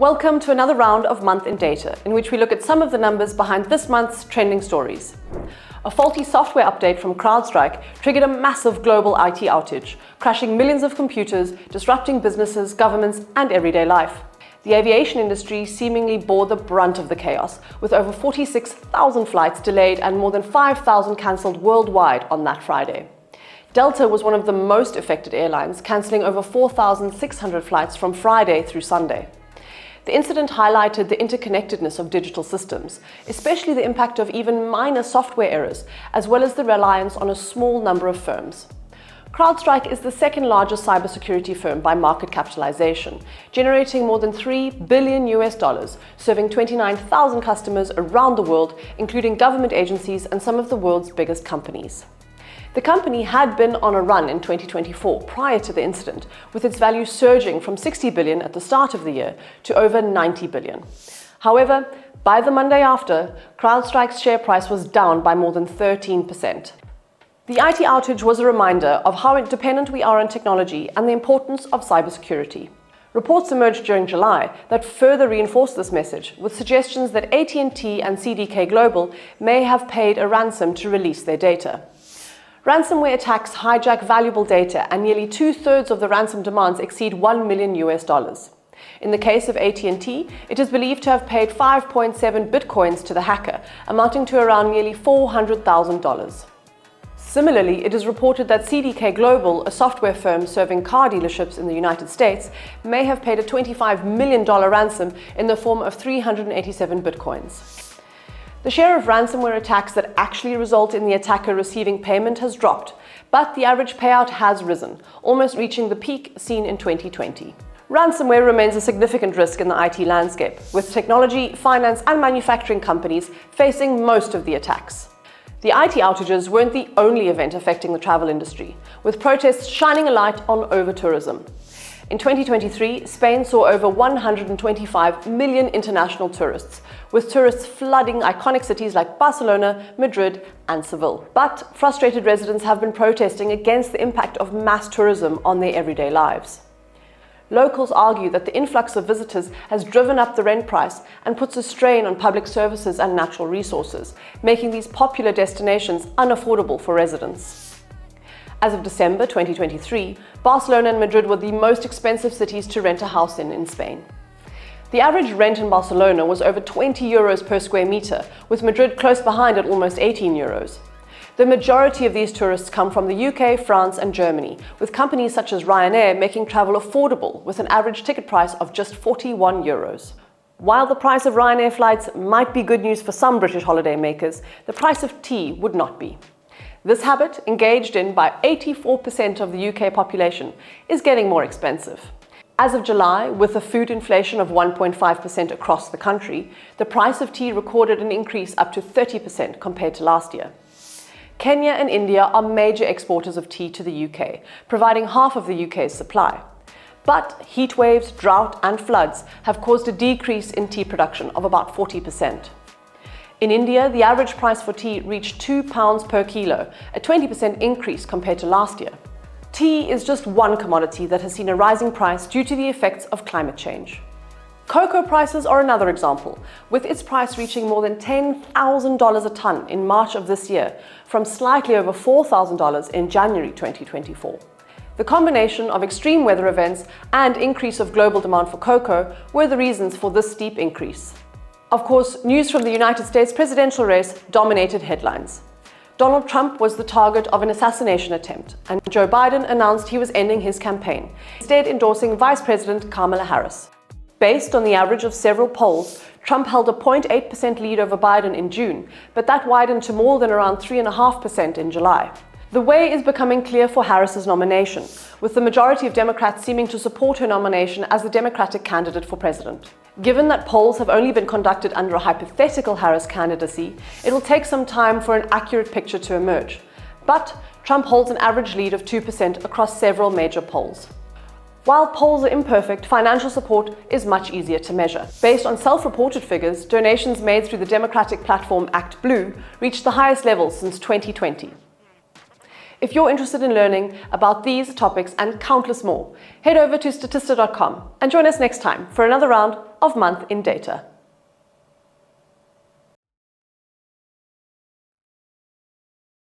Welcome to another round of Month in Data, in which we look at some of the numbers behind this month's trending stories. A faulty software update from CrowdStrike triggered a massive global IT outage, crashing millions of computers, disrupting businesses, governments, and everyday life. The aviation industry seemingly bore the brunt of the chaos, with over 46,000 flights delayed and more than 5,000 cancelled worldwide on that Friday. Delta was one of the most affected airlines, cancelling over 4,600 flights from Friday through Sunday. The incident highlighted the interconnectedness of digital systems, especially the impact of even minor software errors, as well as the reliance on a small number of firms. CrowdStrike is the second largest cybersecurity firm by market capitalization, generating more than $3 billion, serving 29,000 customers around the world, including government agencies and some of the world's biggest companies. The company had been on a run in 2024 prior to the incident, with its value surging from $60 billion at the start of the year to over $90 billion. However, by the Monday after, CrowdStrike's share price was down by more than 13%. The IT outage was a reminder of how dependent we are on technology and the importance of cybersecurity. Reports emerged during July that further reinforced this message, with suggestions that AT&T and CDK Global may have paid a ransom to release their data. Ransomware attacks hijack valuable data, and nearly two-thirds of the ransom demands exceed $1 million. In the case of AT&T, it is believed to have paid 5.7 bitcoins to the hacker, amounting to around nearly $400,000. Similarly, it is reported that CDK Global, a software firm serving car dealerships in the United States, may have paid a $25 million ransom in the form of 387 bitcoins. The share of ransomware attacks that actually result in the attacker receiving payment has dropped, but the average payout has risen, almost reaching the peak seen in 2020. Ransomware remains a significant risk in the IT landscape, with technology, finance, and manufacturing companies facing most of the attacks. The IT outages weren't the only event affecting the travel industry, with protests shining a light on over-tourism. In 2023, Spain saw over 125 million international tourists, with tourists flooding iconic cities like Barcelona, Madrid, and Seville. But frustrated residents have been protesting against the impact of mass tourism on their everyday lives. Locals argue that the influx of visitors has driven up the rent price and puts a strain on public services and natural resources, making these popular destinations unaffordable for residents. As of December 2023, Barcelona and Madrid were the most expensive cities to rent a house in Spain. The average rent in Barcelona was over 20 euros per square meter, with Madrid close behind at almost 18 euros. The majority of these tourists come from the UK, France, and Germany, with companies such as Ryanair making travel affordable with an average ticket price of just 41 euros. While the price of Ryanair flights might be good news for some British holidaymakers, the price of tea would not be. This habit, engaged in by 84% of the UK population, is getting more expensive. As of July, with a food inflation of 1.5% across the country, the price of tea recorded an increase up to 30% compared to last year. Kenya and India are major exporters of tea to the UK, providing half of the UK's supply. But heat waves, drought, and floods have caused a decrease in tea production of about 40%. In India, the average price for tea reached £2 per kilo, a 20% increase compared to last year. Tea is just one commodity that has seen a rising price due to the effects of climate change. Cocoa prices are another example, with its price reaching more than $10,000 a tonne in March of this year, from slightly over $4,000 in January 2024. The combination of extreme weather events and increase of global demand for cocoa were the reasons for this steep increase. Of course, news from the United States presidential race dominated headlines. Donald Trump was the target of an assassination attempt, and Joe Biden announced he was ending his campaign, instead endorsing Vice President Kamala Harris. Based on the average of several polls, Trump held a 0.8% lead over Biden in June, but that widened to more than around 3.5% in July. The way is becoming clear for Harris's nomination, with the majority of Democrats seeming to support her nomination as the Democratic candidate for president. Given that polls have only been conducted under a hypothetical Harris candidacy, it will take some time for an accurate picture to emerge. But Trump holds an average lead of 2% across several major polls. While polls are imperfect, financial support is much easier to measure. Based on self-reported figures, donations made through the Democratic platform Act Blue reached the highest levels since 2020. If you're interested in learning about these topics and countless more, head over to statista.com and join us next time for another round of Month in Data.